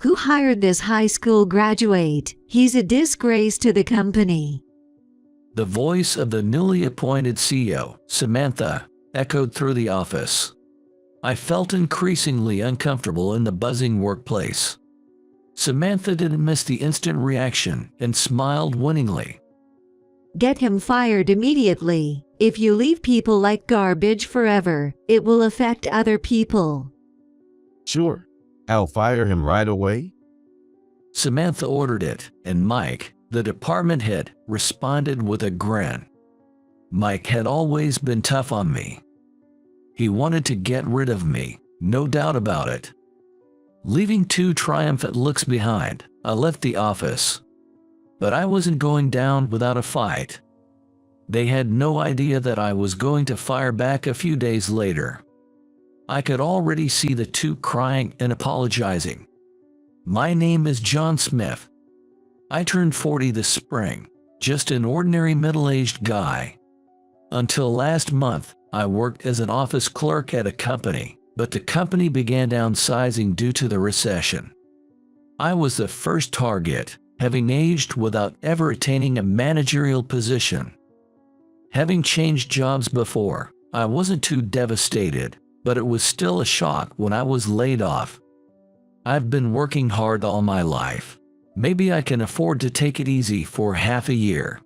Who hired this high school graduate? He's a disgrace to the company. The voice of the newly appointed CEO, Samantha, echoed through the office. I felt increasingly uncomfortable in the buzzing workplace. Samantha didn't miss the instant reaction and smiled winningly. Get him fired immediately. If you leave people like garbage forever, it will affect other people. Sure, I'll fire him right away. Samantha ordered it, and Mike, the department head, responded with a grin. Mike had always been tough on me. He wanted to get rid of me, no doubt about it. Leaving 2 triumphant looks behind, I left the office. But I wasn't going down without a fight. They had no idea that I was going to fire back a few days later. I could already see the 2 crying and apologizing. My name is John Smith. I turned 40 this spring, just an ordinary middle-aged guy. Until last month, I worked as an office clerk at a company, but the company began downsizing due to the recession. I was the first target, having aged without ever attaining a managerial position. Having changed jobs before, I wasn't too devastated, but it was still a shock when I was laid off. I've been working hard all my life. Maybe I can afford to take it easy for half a year.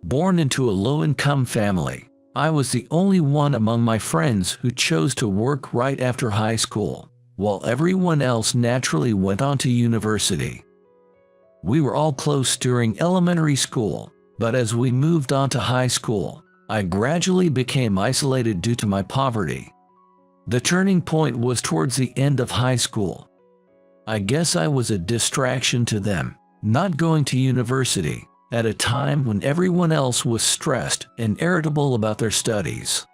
Born into a low-income family, I was the only one among my friends who chose to work right after high school, while everyone else naturally went on to university. We were all close during elementary school, but as we moved on to high school, I gradually became isolated due to my poverty. The turning point was towards the end of high school. I guess I was a distraction to them, not going to university, at a time when everyone else was stressed and irritable about their studies.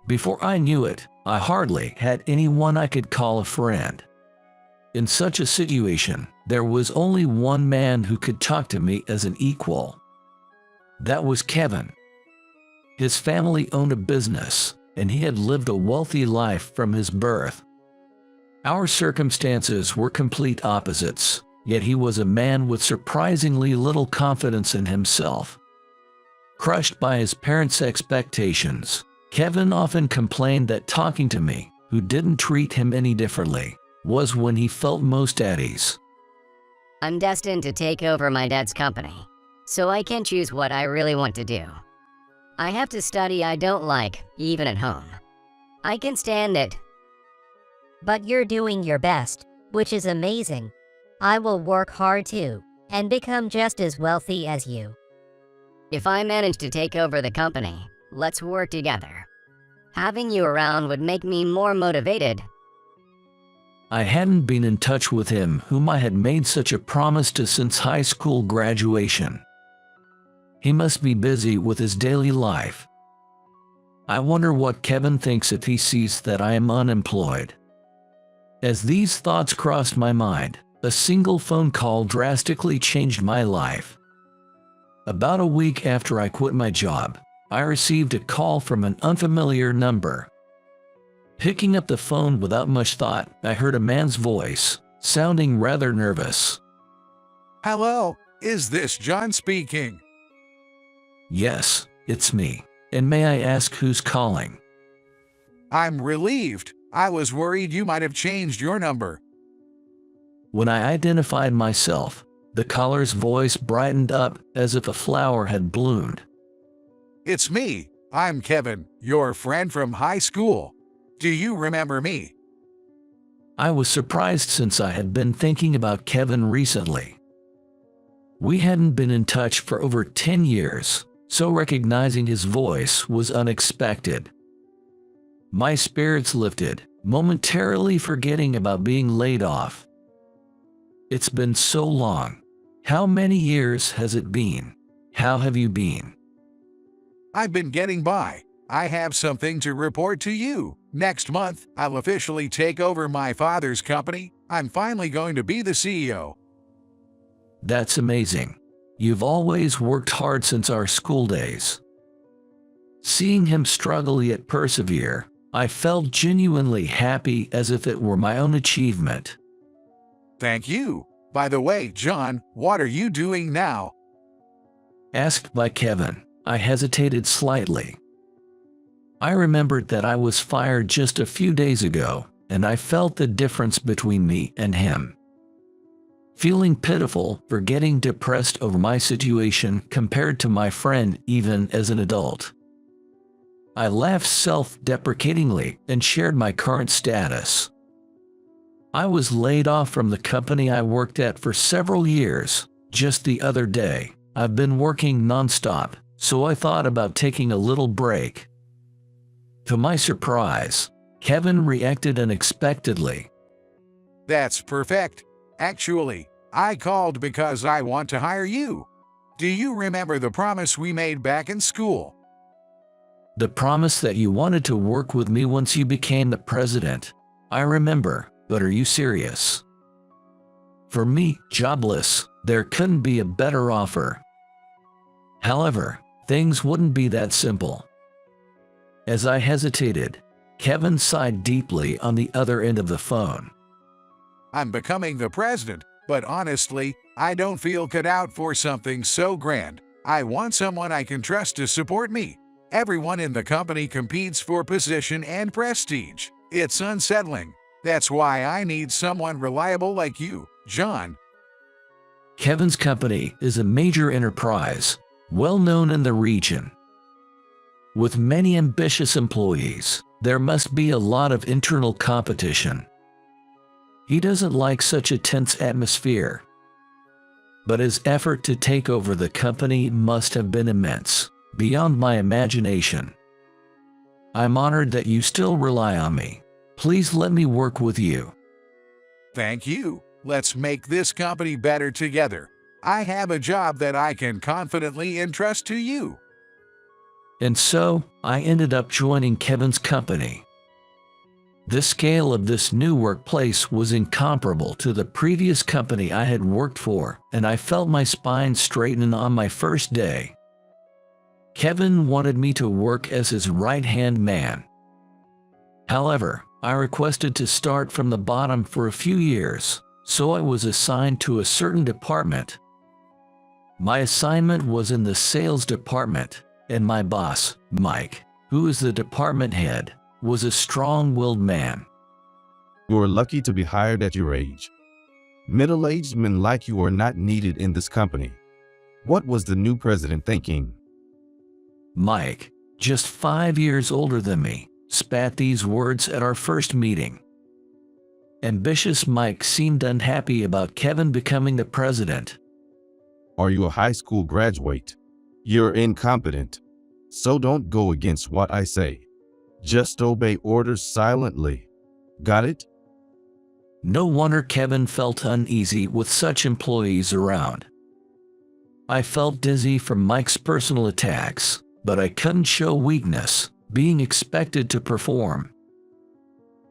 Before I knew it, I hardly had anyone I could call a friend. In such a situation, there was only one man who could talk to me as an equal. That was Kevin. His family owned a business, and he had lived a wealthy life from his birth. Our circumstances were complete opposites, yet he was a man with surprisingly little confidence in himself. Crushed by his parents' expectations, Kevin often complained that talking to me, who didn't treat him any differently, was when he felt most at ease. I'm destined to take over my dad's company, so I can choose what I really want to do. I have to study I don't like, even at home. I can stand it. But you're doing your best, which is amazing. I will work hard too, and become just as wealthy as you. If I manage to take over the company, let's work together. Having you around would make me more motivated. I hadn't been in touch with him whom I had made such a promise to since high school graduation. He must be busy with his daily life. I wonder what Kevin thinks if he sees that I am unemployed. As these thoughts crossed my mind, a single phone call drastically changed my life. About a week after I quit my job, I received a call from an unfamiliar number. Picking up the phone without much thought, I heard a man's voice, sounding rather nervous. Hello, is this John speaking? Yes, it's me. And may I ask who's calling? I'm relieved. I was worried you might have changed your number. When I identified myself, the caller's voice brightened up as if a flower had bloomed. It's me. I'm Kevin, your friend from high school. Do you remember me? I was surprised since I had been thinking about Kevin recently. We hadn't been in touch for over 10 years, so recognizing his voice was unexpected. My spirits lifted, momentarily forgetting about being laid off. It's been so long. How many years has it been? How have you been? I've been getting by. I have something to report to you. Next month, I'll officially take over my father's company. I'm finally going to be the CEO. That's amazing. You've always worked hard since our school days. Seeing him struggle yet persevere, I felt genuinely happy as if it were my own achievement. Thank you. By the way, John, what are you doing now? Asked by Kevin. I hesitated slightly. I remembered that I was fired just a few days ago, and I felt the difference between me and him. Feeling pitiful for getting depressed over my situation compared to my friend even as an adult. I laughed self-deprecatingly and shared my current status. I was laid off from the company I worked at for several years. Just the other day, I've been working non-stop, so I thought about taking a little break. To my surprise, Kevin reacted unexpectedly. That's perfect. Actually, I called because I want to hire you. Do you remember the promise we made back in school? The promise that you wanted to work with me once you became the president. I remember, but are you serious? For me, jobless, there couldn't be a better offer. However, things wouldn't be that simple. As I hesitated, Kevin sighed deeply on the other end of the phone. I'm becoming the president, but honestly, I don't feel cut out for something so grand. I want someone I can trust to support me. Everyone in the company competes for position and prestige. It's unsettling. That's why I need someone reliable like you, John. Kevin's company is a major enterprise, well known in the region. With many ambitious employees, there must be a lot of internal competition. He doesn't like such a tense atmosphere. But his effort to take over the company must have been immense, beyond my imagination. I'm honored that you still rely on me. Please let me work with you. Thank you. Let's make this company better together. I have a job that I can confidently entrust to you. And so, I ended up joining Kevin's company. The scale of this new workplace was incomparable to the previous company I had worked for, and I felt my spine straighten on my first day. Kevin wanted me to work as his right-hand man. However, I requested to start from the bottom for a few years, so I was assigned to a certain department. My assignment was in the sales department, and my boss, Mike, who is the department head, was a strong-willed man. You are lucky to be hired at your age. Middle-aged men like you are not needed in this company. What was the new president thinking? Mike, just 5 years older than me, spat these words at our first meeting. Ambitious Mike seemed unhappy about Kevin becoming the president. Are you a high school graduate? You're incompetent. So don't go against what I say. Just obey orders silently. Got it? No wonder Kevin felt uneasy with such employees around. I felt dizzy from Mike's personal attacks, but I couldn't show weakness, being expected to perform.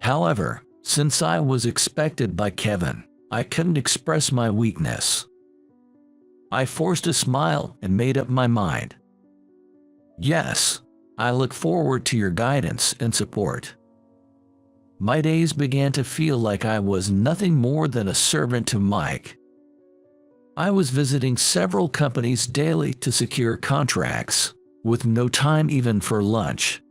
However, since I was expected by Kevin, I couldn't express my weakness. I forced a smile and made up my mind. Yes, I look forward to your guidance and support. My days began to feel like I was nothing more than a servant to Mike. I was visiting several companies daily to secure contracts, with no time even for lunch.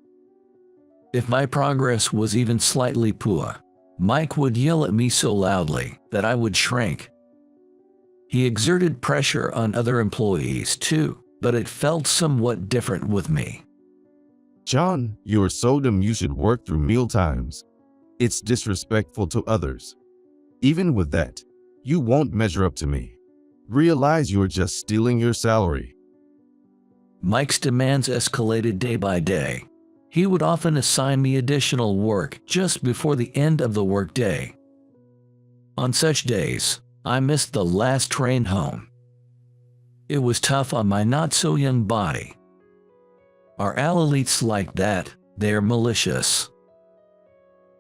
If my progress was even slightly poor, Mike would yell at me so loudly that I would shrink. He exerted pressure on other employees too, but it felt somewhat different with me. John, you're so dumb you should work through meal times. It's disrespectful to others. Even with that, you won't measure up to me. Realize you're just stealing your salary. Mike's demands escalated day by day. He would often assign me additional work just before the end of the workday. On such days, I missed the last train home. It was tough on my not-so-young body. Are elites like that? They're malicious.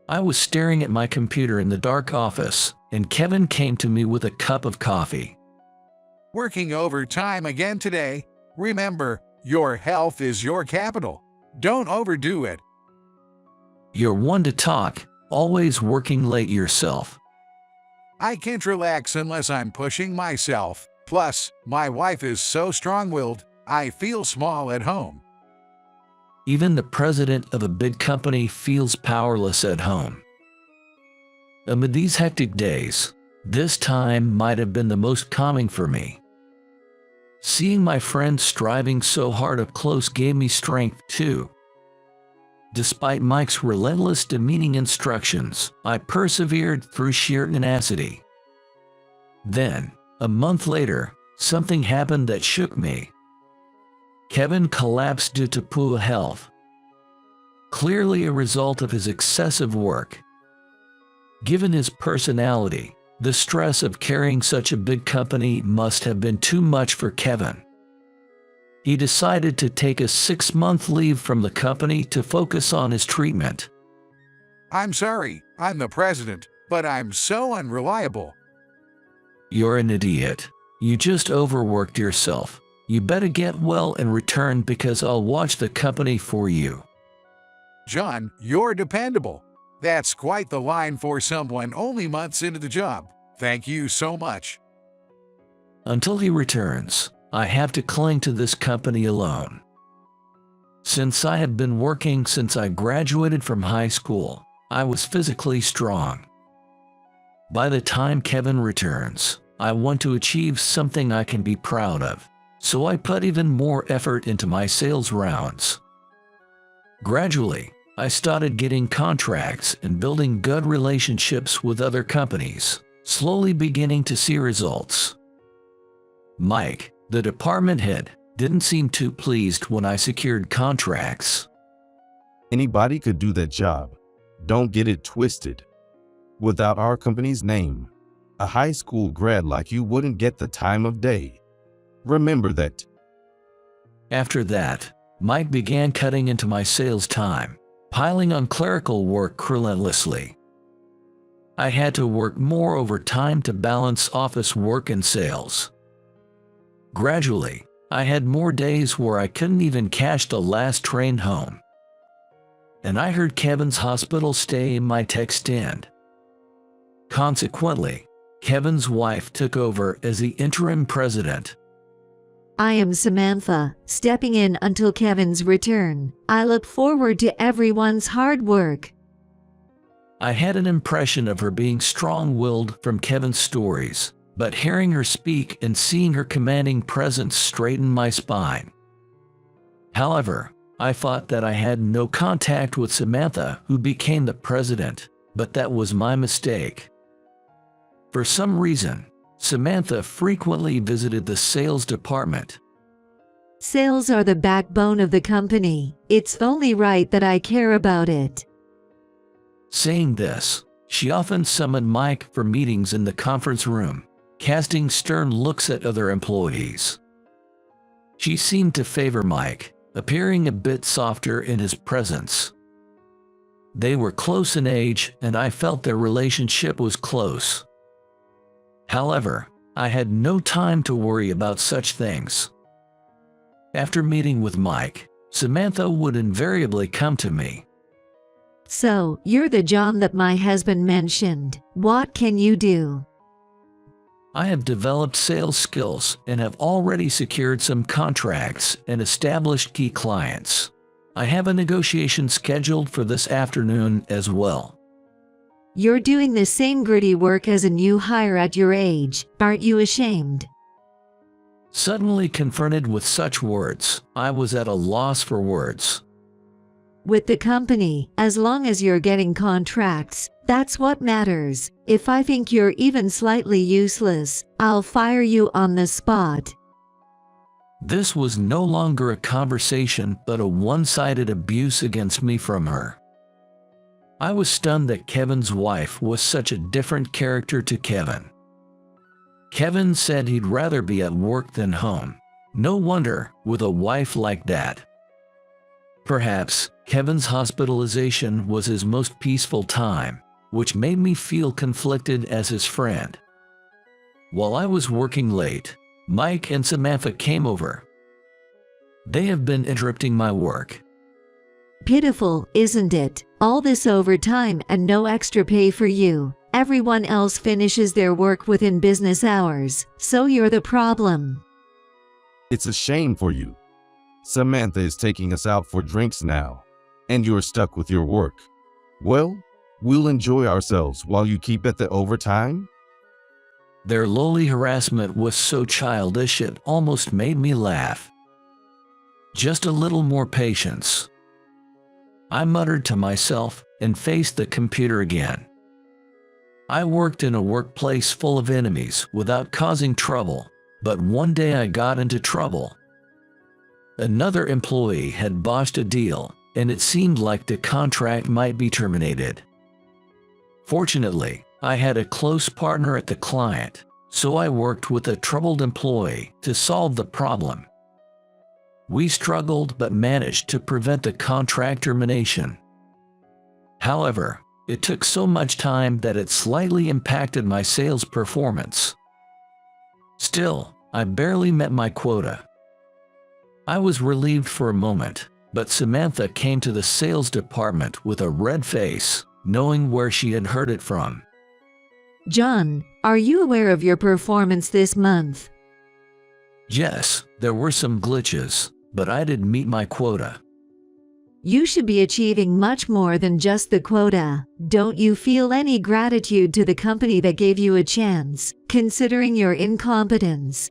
I was staring at my computer in the dark office, and Kevin came to me with a cup of coffee. Working overtime again today? Remember, your health is your capital. Don't overdo it. You're one to talk, always working late yourself. I can't relax unless I'm pushing myself. Plus, my wife is so strong-willed, I feel small at home. Even the president of a big company feels powerless at home. Amid these hectic days, this time might have been the most calming for me. Seeing my friends striving so hard up close gave me strength too. Despite Mike's relentless demeaning instructions, I persevered through sheer tenacity. Then, a month later, something happened that shook me. Kevin collapsed due to poor health, clearly a result of his excessive work. Given his personality, the stress of carrying such a big company must have been too much for Kevin. He decided to take a 6-month leave from the company to focus on his treatment. I'm sorry, I'm the president, but I'm so unreliable. You're an idiot. You just overworked yourself. You better get well and return because I'll watch the company for you. John, you're dependable. That's quite the line for someone only months into the job. Thank you so much. Until he returns, I have to cling to this company alone. Since I have been working since I graduated from high school, I was physically strong. By the time Kevin returns, I want to achieve something I can be proud of, so I put even more effort into my sales rounds. Gradually, I started getting contracts and building good relationships with other companies, slowly beginning to see results. Mike, the department head, didn't seem too pleased when I secured contracts. Anybody could do that job. Don't get it twisted. Without our company's name, a high school grad like you wouldn't get the time of day. Remember that. After that, Mike began cutting into my sales time, piling on clerical work relentlessly. I had to work more overtime to balance office work and sales. Gradually, I had more days where I couldn't even catch the last train home. And I heard Kevin's hospital stay in my text end. Consequently, Kevin's wife took over as the interim president. I am Samantha, stepping in until Kevin's return. I look forward to everyone's hard work. I had an impression of her being strong-willed from Kevin's stories, but hearing her speak and seeing her commanding presence straightened my spine. However, I thought that I had no contact with Samantha, who became the president, but that was my mistake. For some reason, Samantha frequently visited the sales department. Sales are the backbone of the company. It's only right that I care about it. Saying this, she often summoned Mike for meetings in the conference room, casting stern looks at other employees. She seemed to favor Mike, appearing a bit softer in his presence. They were close in age, and I felt their relationship was close. However, I had no time to worry about such things. After meeting with Mike, Samantha would invariably come to me. So, you're the John that my husband mentioned. What can you do? I have developed sales skills and have already secured some contracts and established key clients. I have a negotiation scheduled for this afternoon as well. You're doing the same gritty work as a new hire at your age. Aren't you ashamed? Suddenly confronted with such words, I was at a loss for words. With the company, as long as you're getting contracts, that's what matters. If I think you're even slightly useless, I'll fire you on the spot. This was no longer a conversation but a one-sided abuse against me from her. I was stunned that Kevin's wife was such a different character to Kevin. Kevin said he'd rather be at work than home. No wonder, with a wife like that. Perhaps, Kevin's hospitalization was his most peaceful time, which made me feel conflicted as his friend. While I was working late, Mike and Samantha came over. They have been interrupting my work. Pitiful, isn't it? All this overtime and no extra pay for you. Everyone else finishes their work within business hours, so you're the problem. It's a shame for you. Samantha is taking us out for drinks now, and you're stuck with your work. Well, we'll enjoy ourselves while you keep at the overtime. Their lowly harassment was so childish it almost made me laugh. Just a little more patience, I muttered to myself and faced the computer again. I worked in a workplace full of enemies without causing trouble, but one day I got into trouble. Another employee had botched a deal, and it seemed like the contract might be terminated. Fortunately, I had a close partner at the client, so I worked with a troubled employee to solve the problem. We struggled but managed to prevent the contract termination. However, it took so much time that it slightly impacted my sales performance. Still, I barely met my quota. I was relieved for a moment, but Samantha came to the sales department with a red face, knowing where she had heard it from. John, are you aware of your performance this month? Yes, there were some glitches, but I did meet my quota. You should be achieving much more than just the quota. Don't you feel any gratitude to the company that gave you a chance, considering your incompetence?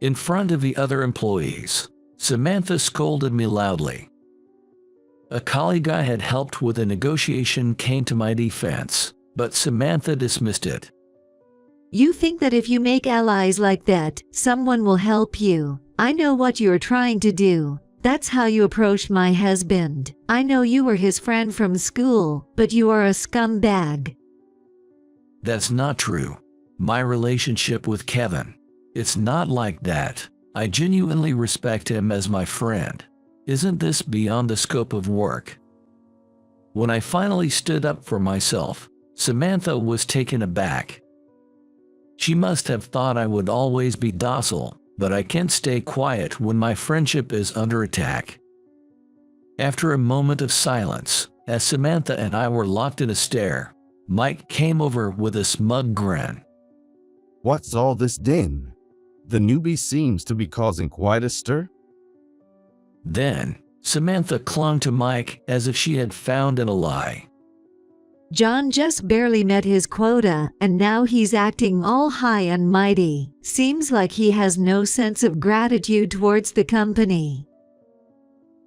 In front of the other employees, Samantha scolded me loudly. A colleague I had helped with a negotiation came to my defense, but Samantha dismissed it. You think that if you make allies like that, someone will help you. I know what you're trying to do. That's how you approached my husband. I know you were his friend from school, but you are a scumbag. That's not true. My relationship with Kevin, it's not like that. I genuinely respect him as my friend. Isn't this beyond the scope of work? When I finally stood up for myself, Samantha was taken aback. She must have thought I would always be docile, but I can't stay quiet when my friendship is under attack. After a moment of silence, as Samantha and I were locked in a stare, Mike came over with a smug grin. What's all this din? The newbie seems to be causing quite a stir. Then, Samantha clung to Mike as if she had found an ally. John just barely met his quota, and now he's acting all high and mighty. Seems like he has no sense of gratitude towards the company.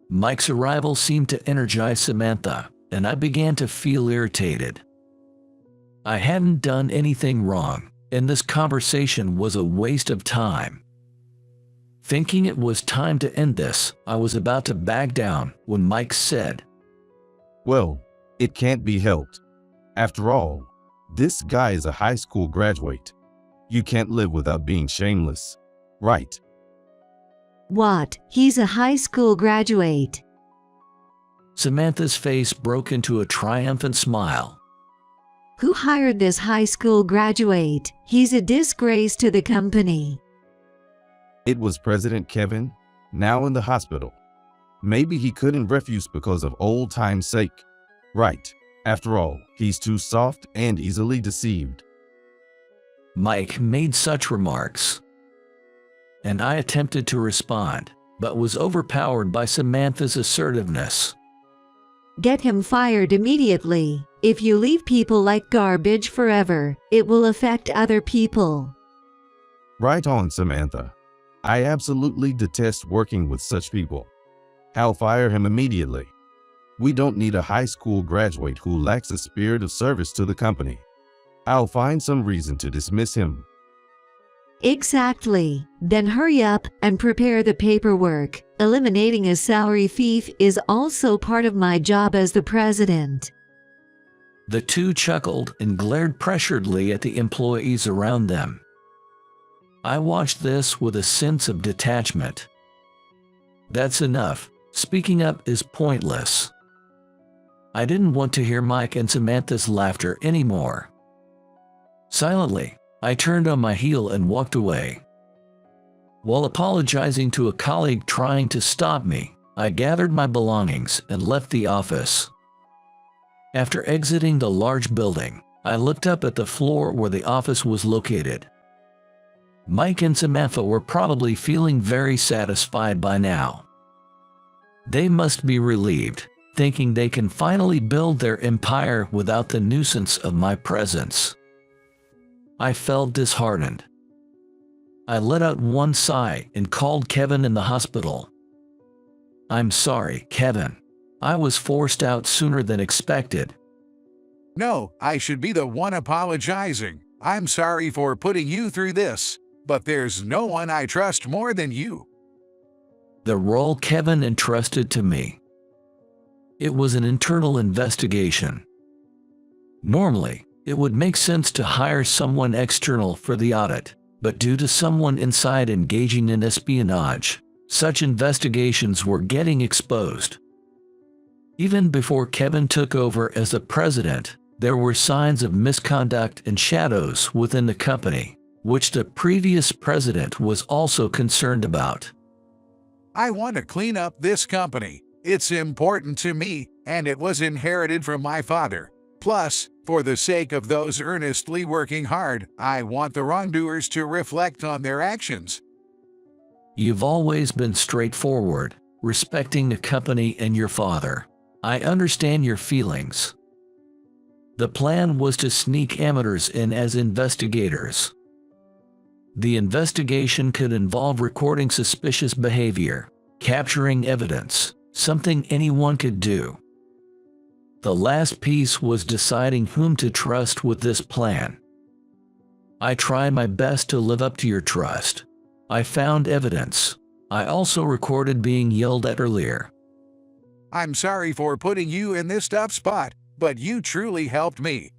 Mike's arrival seemed to energize Samantha, and I began to feel irritated. I hadn't done anything wrong, and this conversation was a waste of time. Thinking it was time to end this, I was about to back down when Mike said, Well, it can't be helped. After all, this guy is a high school graduate. You can't live without being shameless, right? What? He's a high school graduate. Samantha's face broke into a triumphant smile. Who hired this high school graduate? He's a disgrace to the company. It was President Kevin, now in the hospital. Maybe he couldn't refuse because of old time's sake. Right. After all, he's too soft and easily deceived. Mike made such remarks, and I attempted to respond, but was overpowered by Samantha's assertiveness. Get him fired immediately. If you leave people like garbage forever, it will affect other people. Right on, Samantha. I absolutely detest working with such people. I'll fire him immediately. We don't need a high school graduate who lacks a spirit of service to the company. I'll find some reason to dismiss him. Exactly. Then hurry up and prepare the paperwork. Eliminating a salary thief is also part of my job as the president. The two chuckled and glared pressuredly at the employees around them. I watched this with a sense of detachment. That's enough. Speaking up is pointless. I didn't want to hear Mike and Samantha's laughter anymore. Silently, I turned on my heel and walked away. While apologizing to a colleague trying to stop me, I gathered my belongings and left the office. After exiting the large building, I looked up at the floor where the office was located. Mike and Samantha were probably feeling very satisfied by now. They must be relieved, thinking they can finally build their empire without the nuisance of my presence. I felt disheartened. I let out one sigh and called Kevin in the hospital. "I'm sorry, Kevin. I was forced out sooner than expected." No, I should be the one apologizing. I'm sorry for putting you through this, but there's no one I trust more than you. The role Kevin entrusted to me. It was an internal investigation. Normally, it would make sense to hire someone external for the audit, but due to someone inside engaging in espionage, such investigations were getting exposed. Even before Kevin took over as the president, there were signs of misconduct and shadows within the company, which the previous president was also concerned about. I want to clean up this company. It's important to me, and it was inherited from my father. Plus, for the sake of those earnestly working hard, I want the wrongdoers to reflect on their actions. You've always been straightforward, respecting the company and your father. I understand your feelings. The plan was to sneak amateurs in as investigators. The investigation could involve recording suspicious behavior, capturing evidence, something anyone could do. The last piece was deciding whom to trust with this plan. I tried my best to live up to your trust. I found evidence. I also recorded being yelled at earlier. I'm sorry for putting you in this tough spot, but you truly helped me.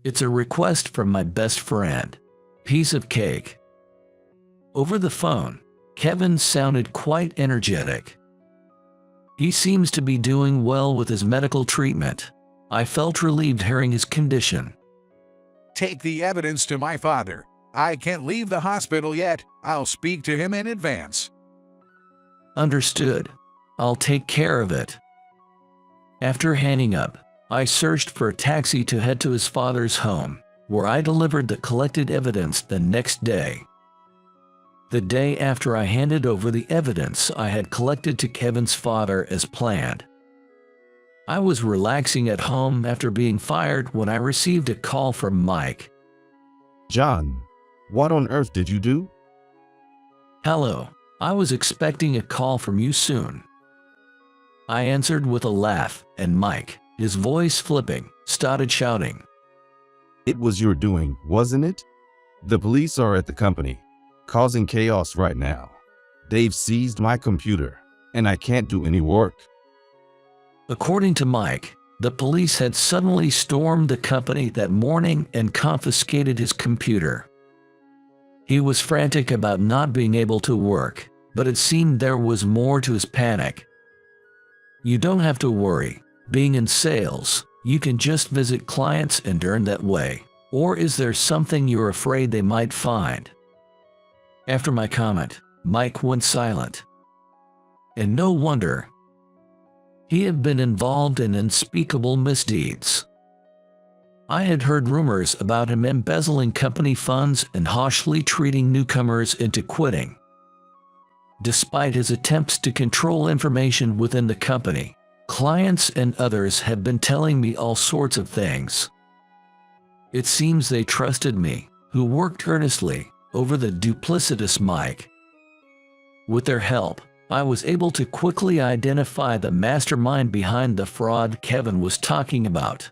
It's a request from my best friend. Piece of cake. Over the phone, Kevin sounded quite energetic. He seems to be doing well with his medical treatment. I felt relieved hearing his condition. Take the evidence to my father. I can't leave the hospital yet. I'll speak to him in advance. Understood. I'll take care of it. After hanging up, I searched for a taxi to head to his father's home, where I delivered the collected evidence the next day. The day after I handed over the evidence I had collected to Kevin's father as planned. I was relaxing at home after being fired when I received a call from Mike. John, what on earth did you do? "Hello, I was expecting a call from you soon." I answered with a laugh, and Mike, his voice flipping, started shouting. It was your doing, wasn't it? The police are at the company, causing chaos right now. They've seized my computer, and I can't do any work. According to Mike, the police had suddenly stormed the company that morning and confiscated his computer. He was frantic about not being able to work, but it seemed there was more to his panic. You don't have to worry. Being in sales, you can just visit clients and earn that way. Or is there something you're afraid they might find? After my comment, Mike went silent. And no wonder. He had been involved in unspeakable misdeeds. I had heard rumors about him embezzling company funds and harshly treating newcomers into quitting. Despite his attempts to control information within the company, clients and others have been telling me all sorts of things. It seems they trusted me, who worked earnestly, over the duplicitous Mike. With their help, I was able to quickly identify the mastermind behind the fraud Kevin was talking about.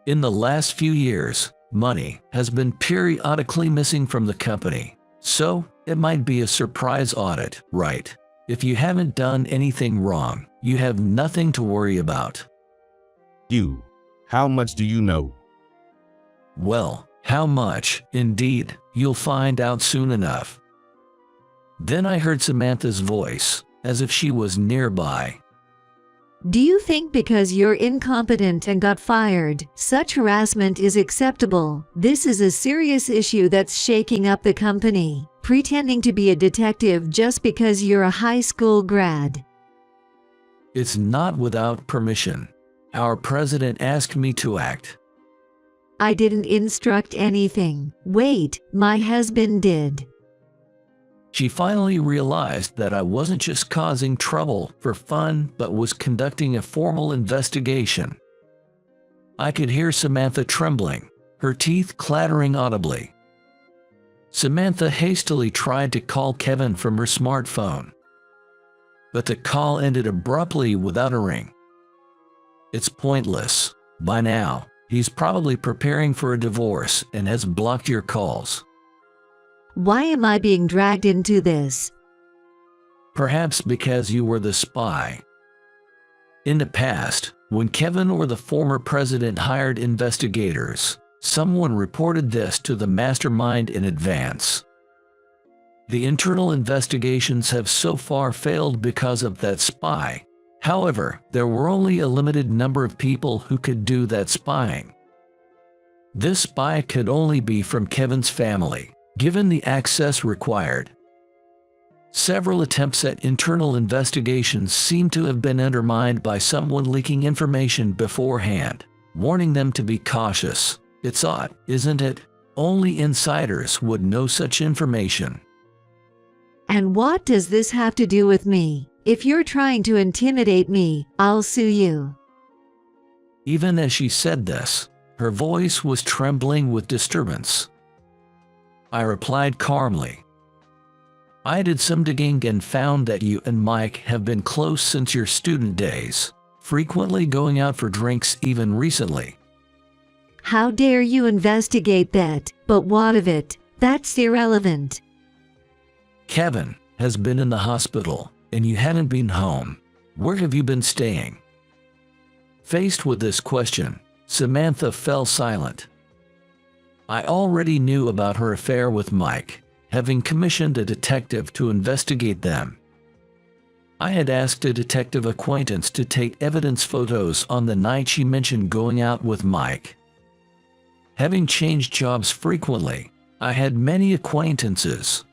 In the last few years, money has been periodically missing from the company, so it might be a surprise audit, right? If you haven't done anything wrong, you have nothing to worry about. How much do you know? Well, how much, indeed, you'll find out soon enough. Then I heard Samantha's voice, as if she was nearby. Do you think because you're incompetent and got fired, such harassment is acceptable? This is a serious issue that's shaking up the company. Pretending to be a detective just because you're a high school grad. It's not without permission. Our president asked me to act. I didn't instruct anything. Wait, my husband did. She finally realized that I wasn't just causing trouble for fun, but was conducting a formal investigation. I could hear Samantha trembling, her teeth clattering audibly. Samantha hastily tried to call Kevin from her smartphone, but the call ended abruptly without a ring. It's pointless. By now, he's probably preparing for a divorce and has blocked your calls. Why am I being dragged into this? Perhaps because you were the spy. In the past, when Kevin or the former president hired investigators, someone reported this to the mastermind in advance. The internal investigations have so far failed because of that spy. However, there were only a limited number of people who could do that spying. This spy could only be from Kevin's family, given the access required. Several attempts at internal investigations seem to have been undermined by someone leaking information beforehand, warning them to be cautious. It's odd, isn't it? Only insiders would know such information. And what does this have to do with me? If you're trying to intimidate me, I'll sue you. Even as she said this, her voice was trembling with disturbance. I replied calmly, I did some digging and found that you and Mike have been close since your student days, frequently going out for drinks even recently. How dare you investigate that? But what of it? That's irrelevant. Kevin has been in the hospital, and you hadn't been home. Where have you been staying? Faced with this question, Samantha fell silent. I already knew about her affair with Mike, having commissioned a detective to investigate them. I had asked a detective acquaintance to take evidence photos on the night she mentioned going out with Mike. Having changed jobs frequently, I had many acquaintances.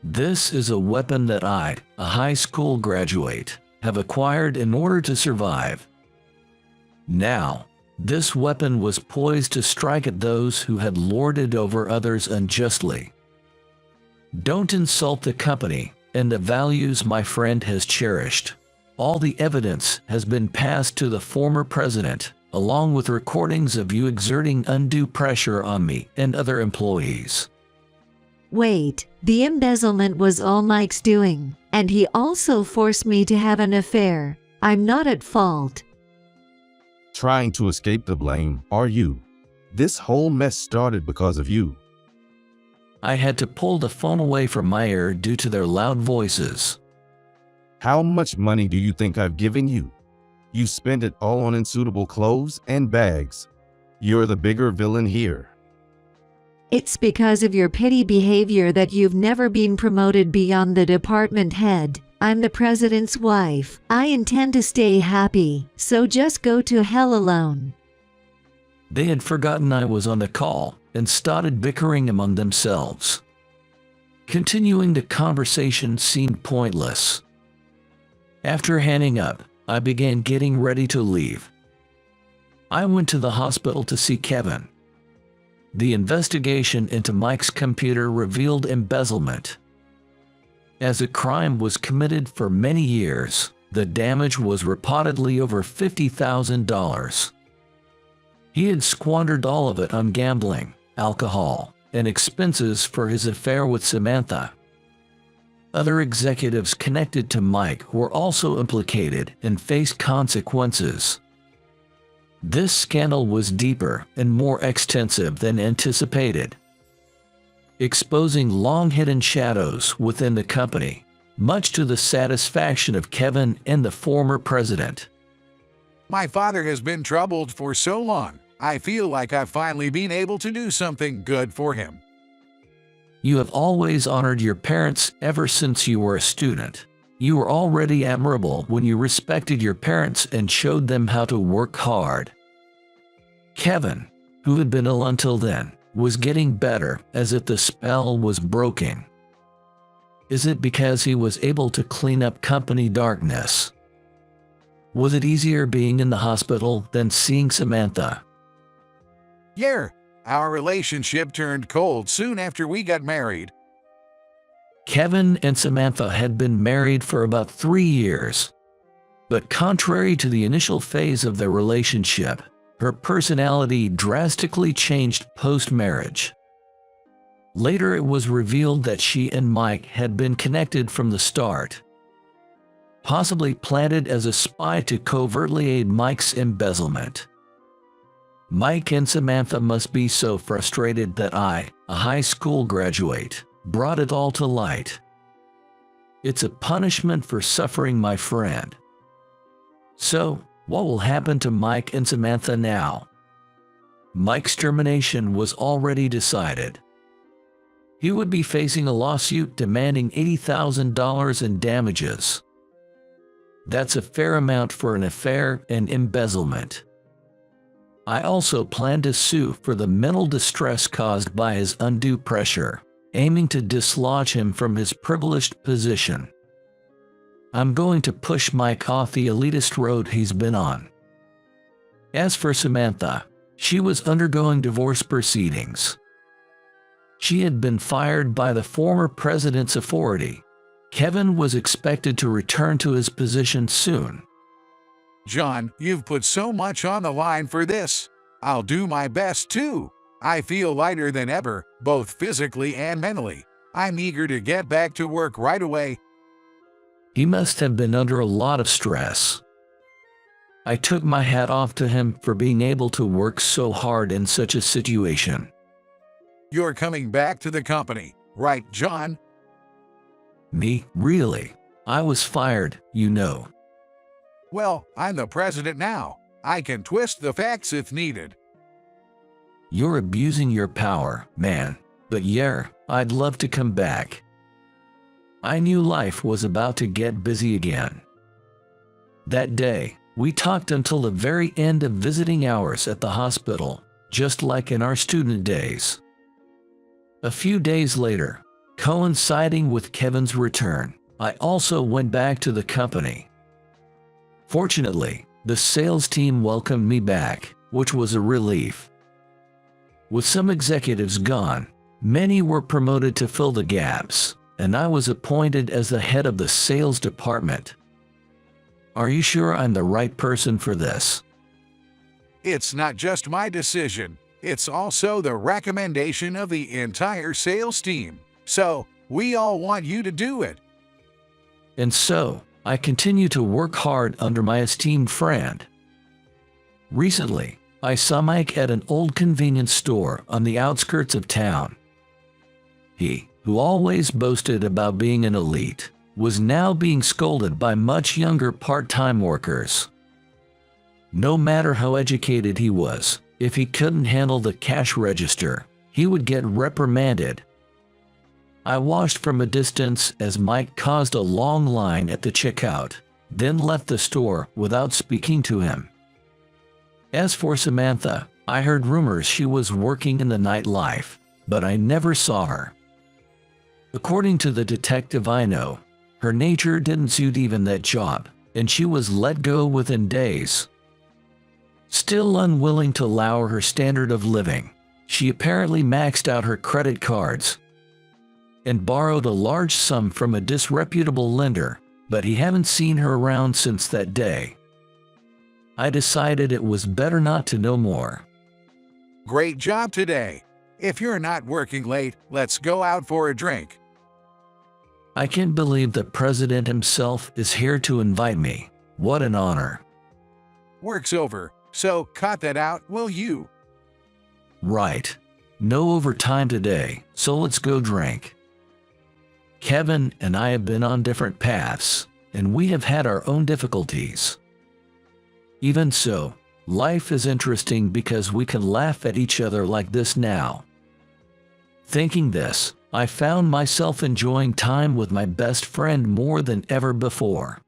This is a weapon that I, a high school graduate, have acquired in order to survive. Now, this weapon was poised to strike at those who had lorded over others unjustly. Don't insult the company and the values my friend has cherished. All the evidence has been passed to the former president, along with recordings of you exerting undue pressure on me and other employees. Wait, the embezzlement was all Mike's doing, and he also forced me to have an affair. I'm not at fault. Trying to escape the blame, are you? This whole mess started because of you. I had to pull the phone away from my ear due to their loud voices. How much money do you think I've given you? You spent it all on unsuitable clothes and bags. You're the bigger villain here. It's because of your petty behavior that you've never been promoted beyond the department head. I'm the president's wife. I intend to stay happy, so just go to hell alone. They had forgotten I was on the call and started bickering among themselves. Continuing the conversation seemed pointless. After hanging up, I began getting ready to leave. I went to the hospital to see Kevin. The investigation into Mike's computer revealed embezzlement. As a crime was committed for many years, the damage was reportedly over $50,000. He had squandered all of it on gambling, alcohol, and expenses for his affair with Samantha. Other executives connected to Mike were also implicated and faced consequences. This scandal was deeper and more extensive than anticipated, exposing long-hidden shadows within the company, much to the satisfaction of Kevin and the former president. My father has been troubled for so long. I feel like I've finally been able to do something good for him. You have always honored your parents ever since you were a student. You were already admirable when you respected your parents and showed them how to work hard. Kevin, who had been ill until then, was getting better, as if the spell was broken. Is it because he was able to clean up company darkness? Was it easier being in the hospital than seeing Samantha? Yeah, our relationship turned cold soon after we got married. Kevin and Samantha had been married for about 3 years. But contrary to the initial phase of their relationship, her personality drastically changed post-marriage. Later, it was revealed that she and Mike had been connected from the start, possibly planted as a spy to covertly aid Mike's embezzlement. Mike and Samantha must be so frustrated that I, a high school graduate, brought it all to light. It's a punishment for suffering, my friend. So, what will happen to Mike and Samantha now? Mike's termination was already decided. He would be facing a lawsuit demanding $80,000 in damages. That's a fair amount for an affair and embezzlement. I also plan to sue for the mental distress caused by his undue pressure, aiming to dislodge him from his privileged position. I'm going to push Mike off the elitist road he's been on. As for Samantha, she was undergoing divorce proceedings. She had been fired by the former president's authority. Kevin was expected to return to his position soon. John, you've put so much on the line for this. I'll do my best too. I feel lighter than ever, both physically and mentally. I'm eager to get back to work right away. He must have been under a lot of stress. I took my hat off to him for being able to work so hard in such a situation. You're coming back to the company, right, John? Me? Really? I was fired, you know. Well, I'm the president now. I can twist the facts if needed. You're abusing your power, man. But yeah, I'd love to come back. I knew life was about to get busy again. That day, we talked until the very end of visiting hours at the hospital, just like in our student days. A few days later, coinciding with Kevin's return, I also went back to the company. Fortunately, the sales team welcomed me back, which was a relief. With some executives gone, many were promoted to fill the gaps, and I was appointed as the head of the sales department. Are you sure I'm the right person for this? It's not just my decision. It's also the recommendation of the entire sales team. So, we all want you to do it. And so, I continue to work hard under my esteemed friend. Recently, I saw Mike at an old convenience store on the outskirts of town. He, who always boasted about being an elite, was now being scolded by much younger part-time workers. No matter how educated he was, if he couldn't handle the cash register, he would get reprimanded. I watched from a distance as Mike caused a long line at the checkout, then left the store without speaking to him. As for Samantha, I heard rumors she was working in the nightlife, but I never saw her. According to the detective I know, her nature didn't suit even that job, and she was let go within days. Still unwilling to lower her standard of living, she apparently maxed out her credit cards and borrowed a large sum from a disreputable lender, but he hadn't seen her around since that day. I decided it was better not to know more. Great job today. If you're not working late, let's go out for a drink. I can't believe the president himself is here to invite me. What an honor. Work's over, so cut that out, will you? Right. No overtime today, so let's go drink. Kevin and I have been on different paths, and we have had our own difficulties. Even so, life is interesting because we can laugh at each other like this now. Thinking this, I found myself enjoying time with my best friend more than ever before.